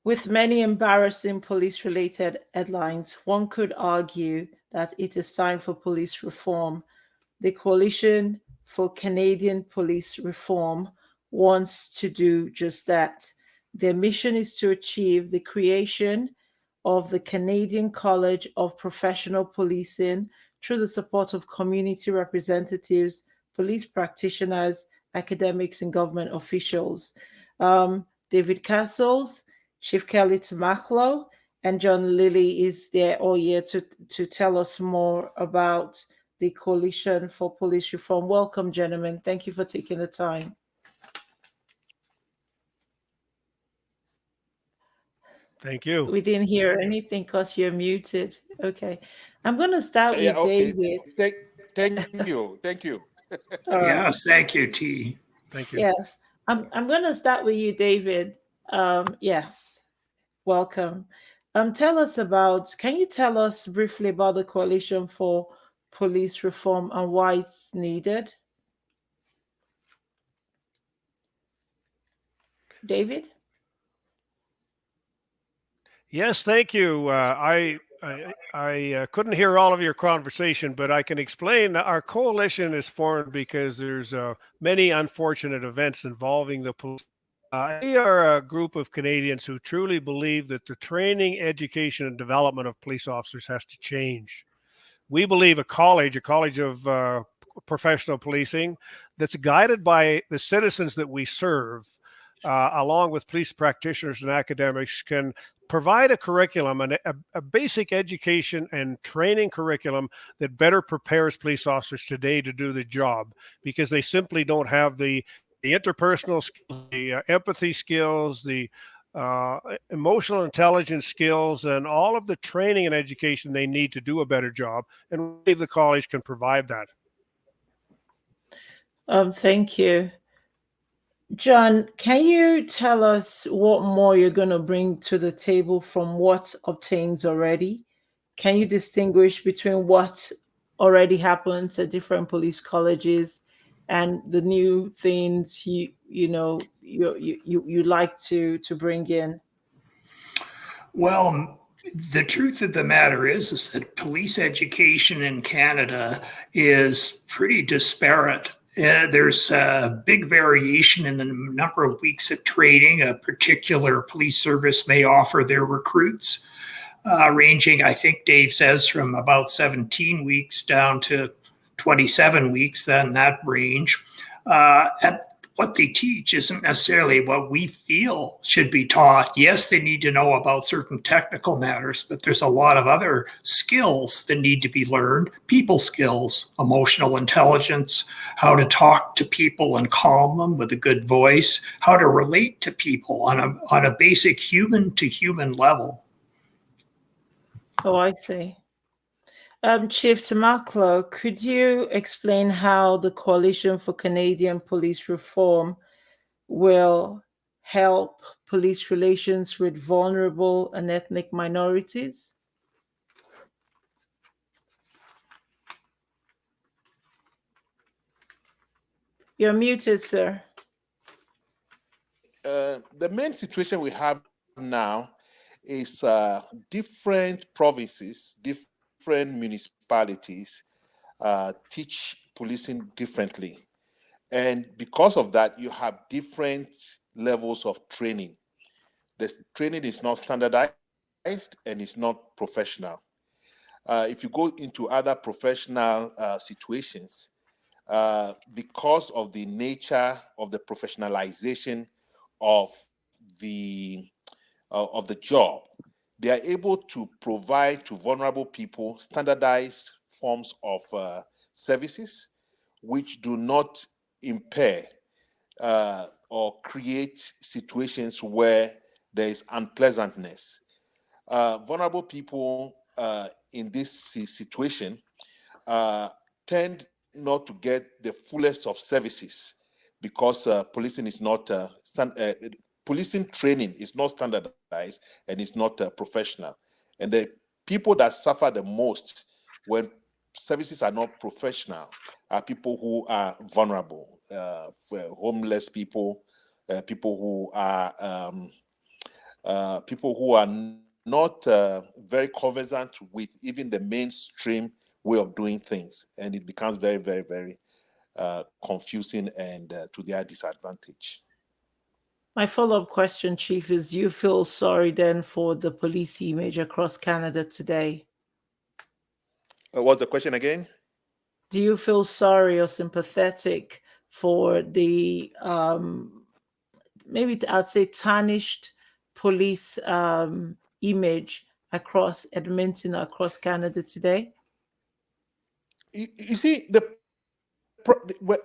With many embarrassing police-related headlines, one could argue that it is time for police reform. The Coalition for Canadian Police Reform wants to do just that. Their mission is to achieve the creation of the Canadian College of Professional Policing through the support of community representatives, police practitioners, academics, and government officials. David Cassels, Chief Kelly Tamakloe, and John Lilley is there all year to tell us more about the Coalition for Police Reform. Welcome, gentlemen. Thank you for taking the time. Thank you. We didn't hear anything because you're muted. Okay. I'm going to start with David. Thank you. Thank you. Yes, thank you, Tee. Thank you. Yes. I'm going to start with you, David. Yes. Welcome. Can you tell us briefly about the Coalition for Police Reform and why it's needed? David? Yes, thank you. I couldn't hear all of your conversation, but I can explain that our coalition is formed because there's many unfortunate events involving the police. We are a group of Canadians who truly believe that the training, education, and development of police officers has to change. We believe a college of professional policing that's guided by the citizens that we serve, along with police practitioners and academics, can provide a curriculum and a basic education and training curriculum that better prepares police officers today to do the job, because they simply don't have the interpersonal skills, the empathy skills, the emotional intelligence skills, and all of the training and education they need to do a better job. And we believe the college can provide that. Thank you. John, can you tell us what more you're going to bring to the table from what obtains already? Can you distinguish between what already happens at different police colleges and the new things you like to bring in? Well, the truth of the matter is that police education in Canada is pretty disparate. There's a big variation in the number of weeks of training a particular police service may offer their recruits, ranging, I think Dave says, from about 17 weeks down to 27 weeks, then that range. And what they teach isn't necessarily what we feel should be taught. Yes, they need to know about certain technical matters, but there's a lot of other skills that need to be learned. People skills, emotional intelligence, how to talk to people and calm them with a good voice, how to relate to people on a basic human to human level. Oh, I see. Chief Tamakloe, could you explain how the Coalition for Canadian Police Reform will help police relations with vulnerable and ethnic minorities? You're muted, sir. The main situation we have now is different provinces, different municipalities teach policing differently. And because of that, you have different levels of training. The training is not standardized and it's not professional. If you go into other professional situations, because of the nature of the professionalization of the job, they are able to provide to vulnerable people standardized forms of services which do not impair or create situations where there is unpleasantness. Vulnerable people in this situation tend not to get the fullest of services because policing is not policing training is not standardized and it's not professional. And the people that suffer the most when services are not professional are people who are vulnerable, homeless people, people who are people who are not very conversant with even the mainstream way of doing things, and it becomes very, very, very confusing and to their disadvantage. My follow-up question, Chief, is do you feel sorry then for the police image across Canada today? What's the question again? Do you feel sorry or sympathetic for the maybe I'd say tarnished police image across Edmonton, across Canada today? You see,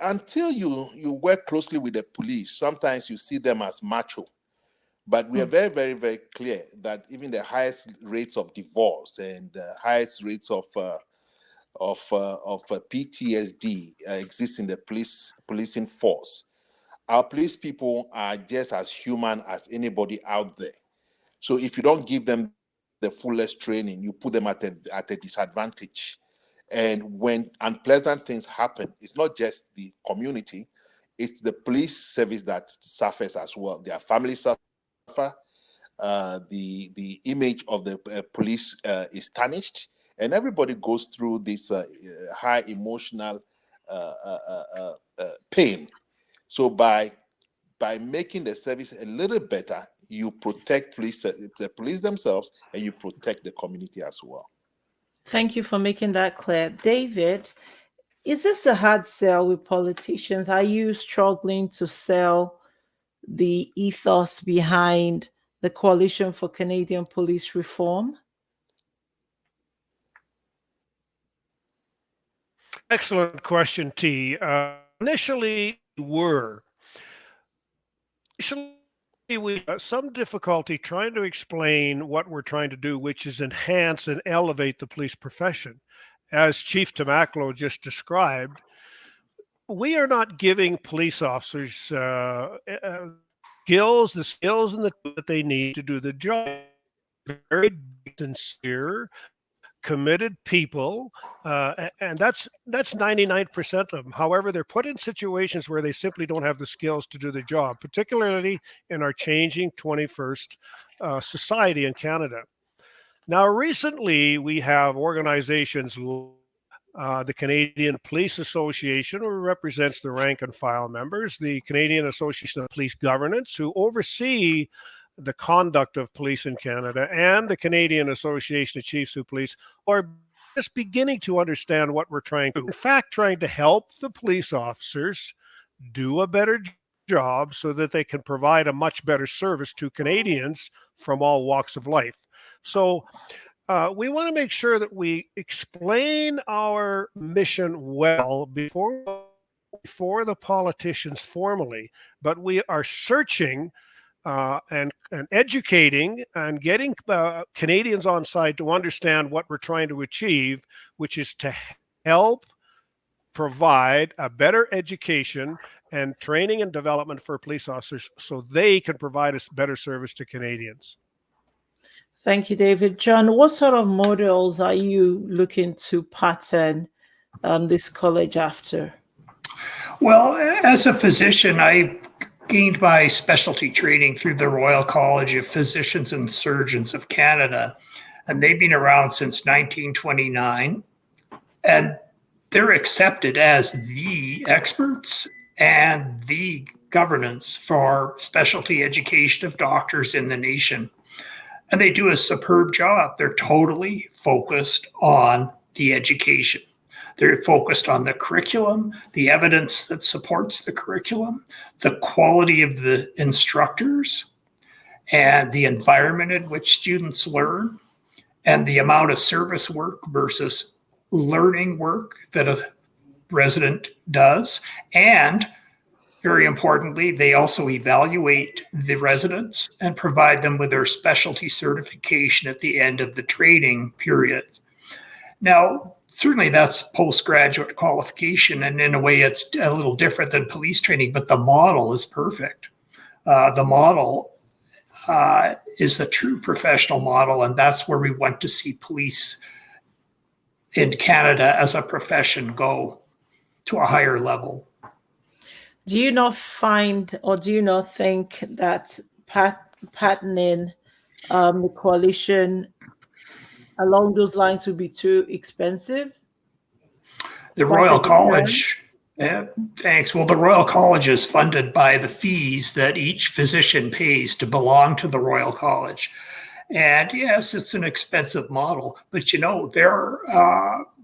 until you work closely with the police, sometimes you see them as macho. But we are very, very, very clear that even the highest rates of divorce and the highest rates of PTSD exists in the policing force. Our police people are just as human as anybody out there. So if you don't give them the fullest training, you put them at a disadvantage. And when unpleasant things happen, it's not just the community, it's the police service that suffers as well. Their families suffer. The image of the police is tarnished, and everybody goes through this high emotional pain. So by making the service a little better, you protect the police themselves, and you protect the community as well. Thank you for making that clear. David, is this a hard sell with politicians? Are you struggling to sell the ethos behind the Coalition for Canadian Police Reform? Excellent question, Tee. Initially, we had some difficulty trying to explain what we're trying to do, which is enhance and elevate the police profession. As Chief Tamakloe just described, we are not giving police officers the skills that they need to do the job. Very sincere, committed people, and that's 99% of them. However, they're put in situations where they simply don't have the skills to do the job, particularly in our changing 21st society in Canada. Now, recently, we have organizations, the Canadian Police Association, who represents the rank and file members, the Canadian Association of Police Governance, who oversee the conduct of police in Canada, and the Canadian Association of Chiefs of Police, are just beginning to understand what we're trying to do. In fact, trying to help the police officers do a better job so that they can provide a much better service to Canadians from all walks of life. So we want to make sure that we explain our mission well before the politicians formally, but we are searching and educating and getting Canadians on side to understand what we're trying to achieve, which is to help provide a better education and training and development for police officers so they can provide a better service to Canadians. Thank you, David. John, what sort of models are you looking to pattern this college after? Well, as a physician, I gained my specialty training through the Royal College of Physicians and Surgeons of Canada, and they've been around since 1929, and they're accepted as the experts and the governance for specialty education of doctors in the nation. And they do a superb job. They're totally focused on the education. They're focused on the curriculum, the evidence that supports the curriculum, the quality of the instructors, and the environment in which students learn, and the amount of service work versus learning work that a resident does. And very importantly, they also evaluate the residents and provide them with their specialty certification at the end of the training period. Now, certainly that's postgraduate qualification, and in a way it's a little different than police training, but the model is perfect. The model is the true professional model, and that's where we want to see police in Canada as a profession go to a higher level. Do you not find, or do you not think that patterning the coalition along those lines would be too expensive? The Like Royal a deterrent? College, thanks. Well, the Royal College is funded by the fees that each physician pays to belong to the Royal College. And yes, it's an expensive model, but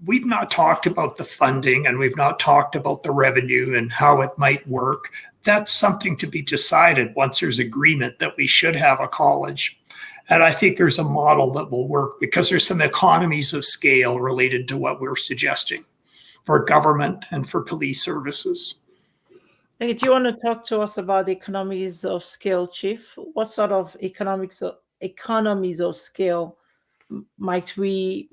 we've not talked about the funding and we've not talked about the revenue and how it might work. That's something to be decided once there's agreement that we should have a college. And I think there's a model that will work because there's some economies of scale related to what we're suggesting for government and for police services. Hey, do you want to talk to us about the economies of scale, Chief? What sort of economies of scale might we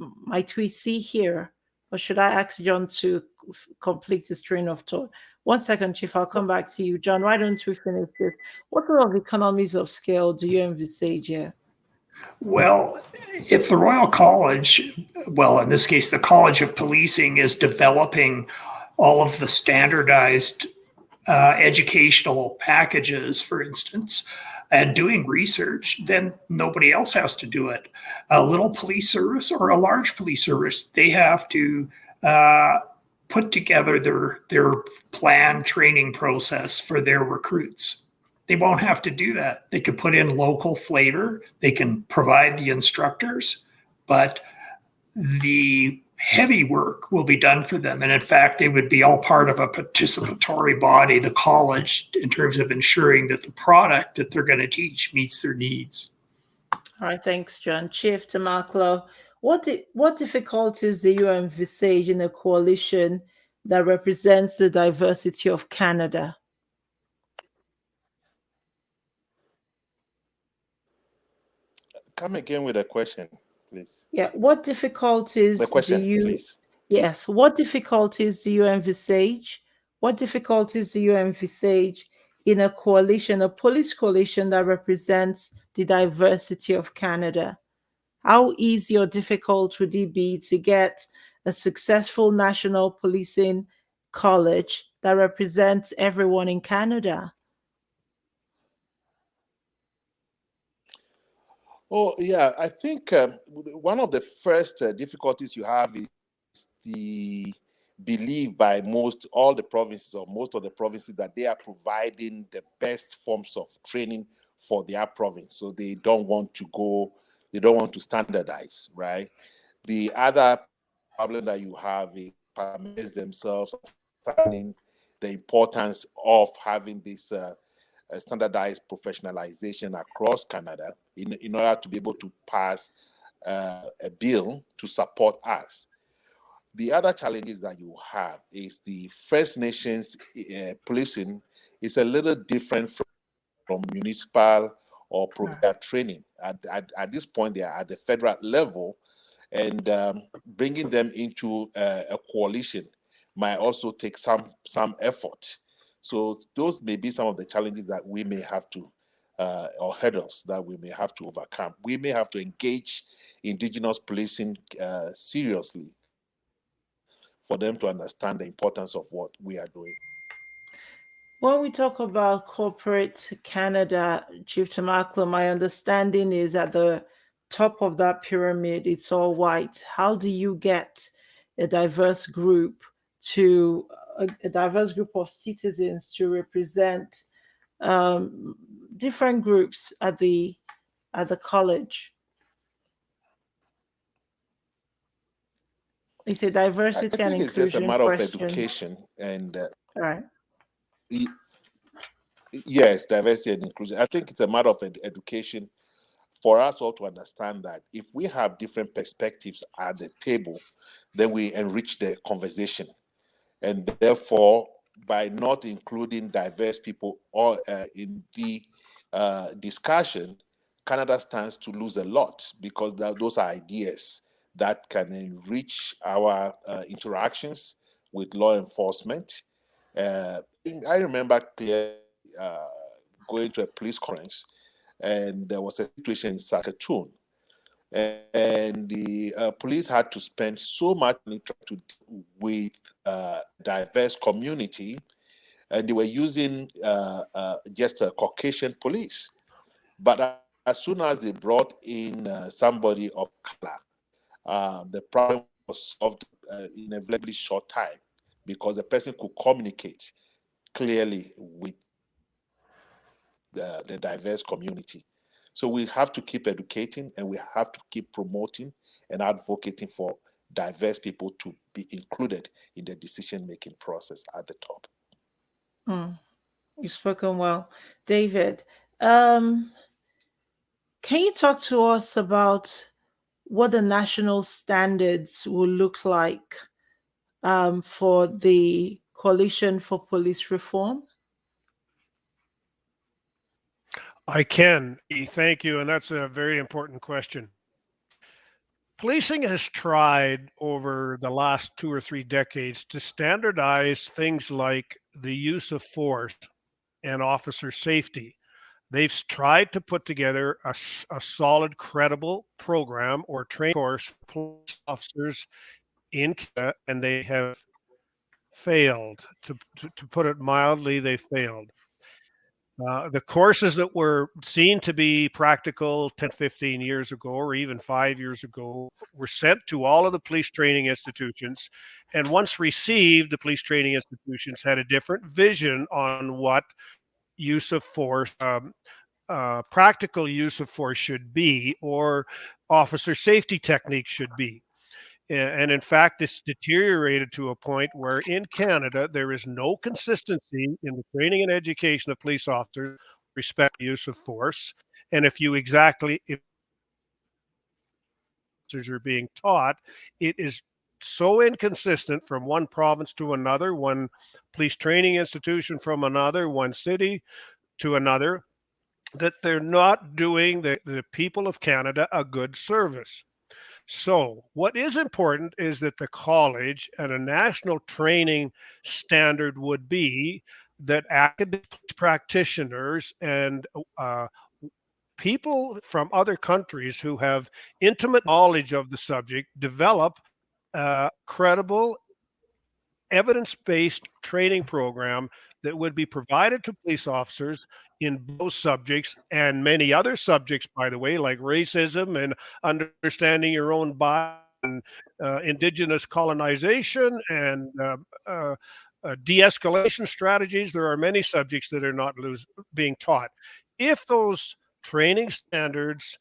see here? Or should I ask John to complete this train of thought? 1 second, Chief, I'll come back to you. John, why don't we finish this? What sort of economies of scale do you envisage here? Well, if the Royal College, well, in this case, the College of Policing is developing all of the standardized educational packages, for instance, and doing research, then nobody else has to do it. A little police service or a large police service, they have to put together their planned training process for their recruits. They won't have to do that. They could put in local flavor. They can provide the instructors, but the heavy work will be done for them. And in fact, they would be all part of a participatory body, the college, in terms of ensuring that the product that they're going to teach meets their needs. All right, thanks, John. Chief Tamakloe, what difficulties do you envisage in a coalition that represents the diversity of Canada? Come again with a question, please. Yeah, what difficulties The question, do you please. Yes, what difficulties do you envisage? What difficulties do you envisage in a coalition, a police coalition that represents the diversity of Canada? How easy or difficult would it be to get a successful national policing college that represents everyone in Canada? Oh, yeah, I think one of the first difficulties you have is the belief by all the provinces or most of the provinces that they are providing the best forms of training for their province. So they don't want to standardize, right? The other problem that you have is paramedics themselves understanding the importance of having this standardized professionalization across Canada in order to be able to pass a bill to support us. The other challenges that you have is the First Nations policing is a little different from municipal or provincial training. At this point, they are at the federal level, and bringing them into a coalition might also take some effort. So those may be some of the challenges that we may have to, or hurdles that we may have to overcome. We may have to engage Indigenous policing seriously for them to understand the importance of what we are doing. When we talk about corporate Canada, Chief Tamakloe, my understanding is at the top of that pyramid, it's all white. How do you get a diverse group a diverse group of citizens to represent different groups at the college? It's a diversity and inclusion it's just a matter question. of education and all right. Yes, diversity and inclusion. I think it's a matter of education for us all to understand that if we have different perspectives at the table, then we enrich the conversation. And therefore, by not including diverse people in the discussion, Canada stands to lose a lot because those are ideas that can enrich our interactions with law enforcement. I remember clearly going to a police conference, and there was a situation in Saskatoon, and the police had to spend so much money to deal with diverse community, and they were using just a Caucasian police. But as soon as they brought in somebody of color, the problem was solved in a very short time because the person could communicate clearly with the diverse community. So we have to keep educating, and we have to keep promoting and advocating for diverse people to be included in the decision-making process at the top. You've spoken well. David, can you talk to us about what the national standards will look like for the Coalition for Police Reform? I can. Thank you. And that's a very important question. Policing has tried over the last 2 or 3 decades to standardize things like the use of force and officer safety. They've tried to put together a solid, credible program or training course for police officers in Canada, and they have failed. To put it mildly, they failed. The courses that were seen to be practical 10, 15 years ago, or even 5 years ago, were sent to all of the police training institutions. And once received, the police training institutions had a different vision on what use of force, practical use of force should be, or officer safety techniques should be. And in fact, it's deteriorated to a point where in Canada, there is no consistency in the training and education of police officers with respect to use of force. And if officers are being taught, it is so inconsistent from one province to another, one police training institution from another, one city to another, that they're not doing the people of Canada a good service. So what is important is that the college and a national training standard would be that academic practitioners and people from other countries who have intimate knowledge of the subject develop a credible, evidence-based training program that would be provided to police officers in those subjects and many other subjects, by the way, like racism and understanding your own body, and indigenous colonization and de-escalation strategies. There are many subjects that are not being taught. If those training standards,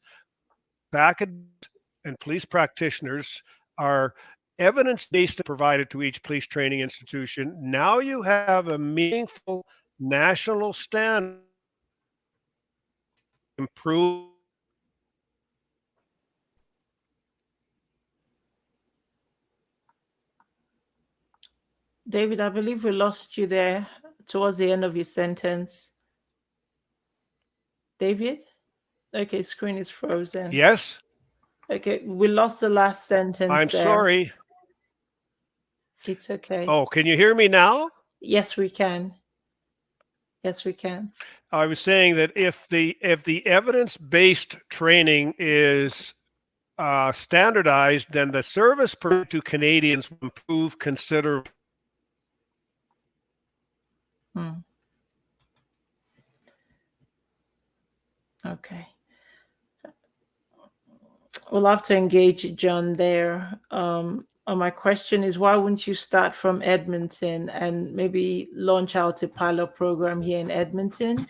academics and police practitioners are evidence-based and provided to each police training institution, now you have a meaningful national standard improve. David, I believe we lost you there towards the end of your sentence. David? Okay, screen is frozen. Yes? Okay, we lost the last sentence. I'm there. sorry. It's okay. Oh, can you hear me now? Yes, we can. Yes, we can. I was saying that if the evidence-based training is standardized, then the service to Canadians will improve considerably. Okay. We'll have to engage John there. My question is, why wouldn't you start from Edmonton and maybe launch out a pilot program here in Edmonton?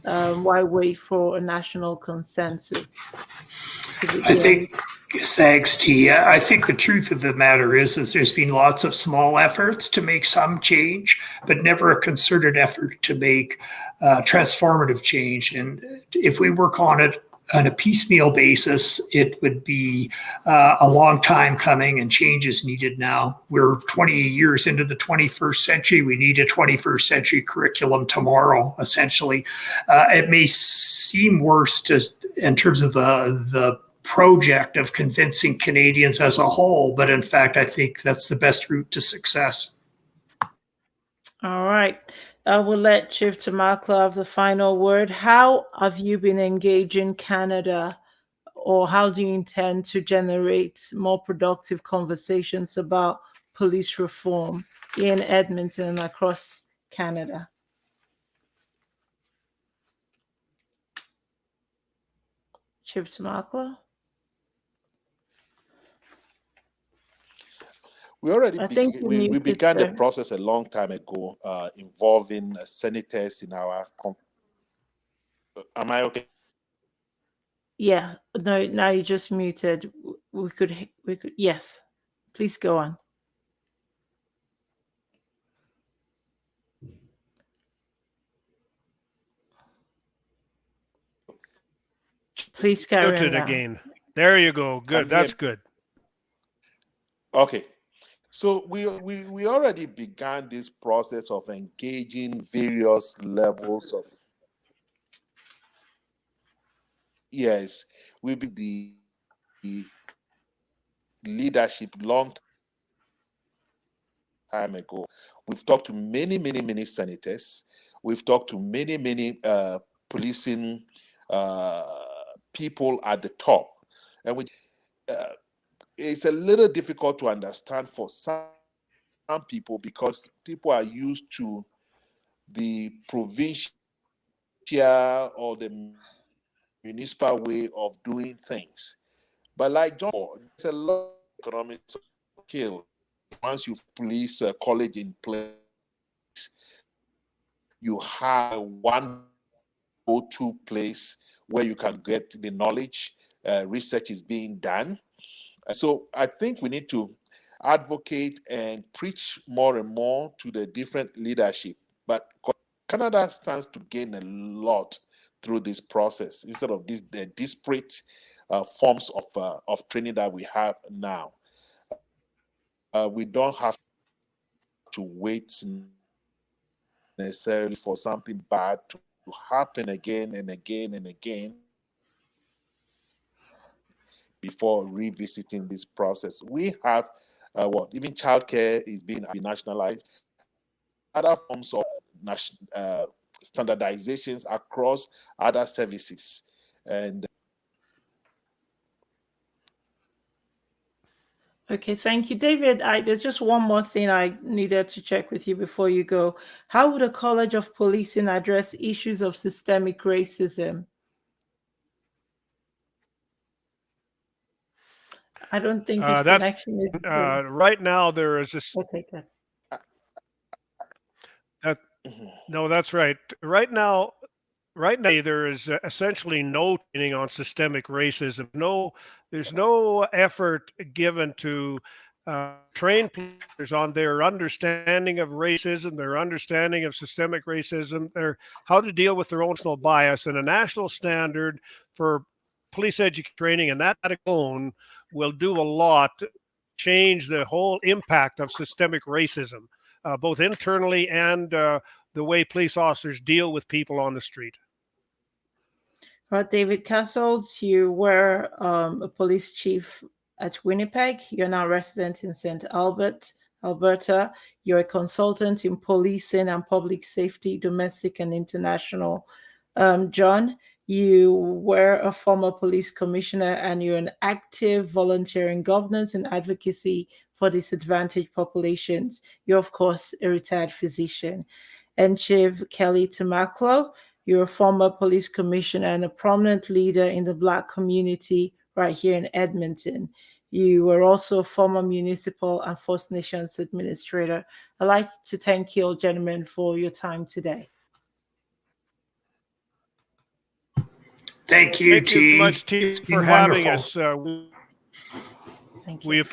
Why wait for a national consensus? I think, thanks, Tee. I think the truth of the matter is there's been lots of small efforts to make some change, but never a concerted effort to make transformative change. And if we work on it on a piecemeal basis, it would be a long time coming, and change is needed now. We're 20 years into the 21st century. We need a 21st century curriculum tomorrow, essentially. It may seem worse in terms of the project of convincing Canadians as a whole, but in fact, I think that's the best route to success. All right. I will let Chief Tamakloe have the final word. How have you been engaging Canada, or how do you intend to generate more productive conversations about police reform in Edmonton and across Canada? Chief Tamakloe? We I think you we muted, began the sir. process a long time ago, involving senators in our. Am I okay? Yeah, no, now you just muted. We could, yes. Please go on. Please carry on Muted now. again. There you go. Good. That's good. Okay. So we already began this process of engaging various levels of. Yes, we be the leadership long time ago. We've talked to many senators. We've talked to many policing people at the top, and it's a little difficult to understand for some people because people are used to the provincial or the municipal way of doing things. But like John, there's a lot of economic skill. Once you police a college in place, you have one go-to place where you can get the knowledge. Research is being done. So I think we need to advocate and preach more and more to the different leadership. But Canada stands to gain a lot through this process instead of the disparate forms of training that we have now. We don't have to wait necessarily for something bad to happen again and again and again before revisiting this process. We have even childcare is being nationalized, other forms of standardizations across other services. And Okay, thank you, David. There's just one more thing I needed to check with you before you go. How would a College of Policing address issues of systemic racism? I don't think this That's connection is good. right now. There is this. Okay, good. No, that's right. Right now, there is essentially no training on systemic racism. There's no effort given to train players on their understanding of racism, their understanding of systemic racism, how to deal with their own personal bias, and a national standard for police education training, and that alone will do a lot to change the whole impact of systemic racism, both internally and the way police officers deal with people on the street. Well, David Cassels, you were a police chief at Winnipeg. You're now resident in St. Albert, Alberta. You're a consultant in policing and public safety, domestic and international. John, you were a former police commissioner and you're an active volunteer in governance and advocacy for disadvantaged populations. You're, of course, a retired physician. And Chief Kelly Tamakloe, you're a former police commissioner and a prominent leader in the Black community right here in Edmonton. You were also a former municipal and First Nations administrator. I'd like to thank you all, gentlemen, for your time today. Thank you, Thank you Tee. much, Tee, It's for been having wonderful. us. Thank you.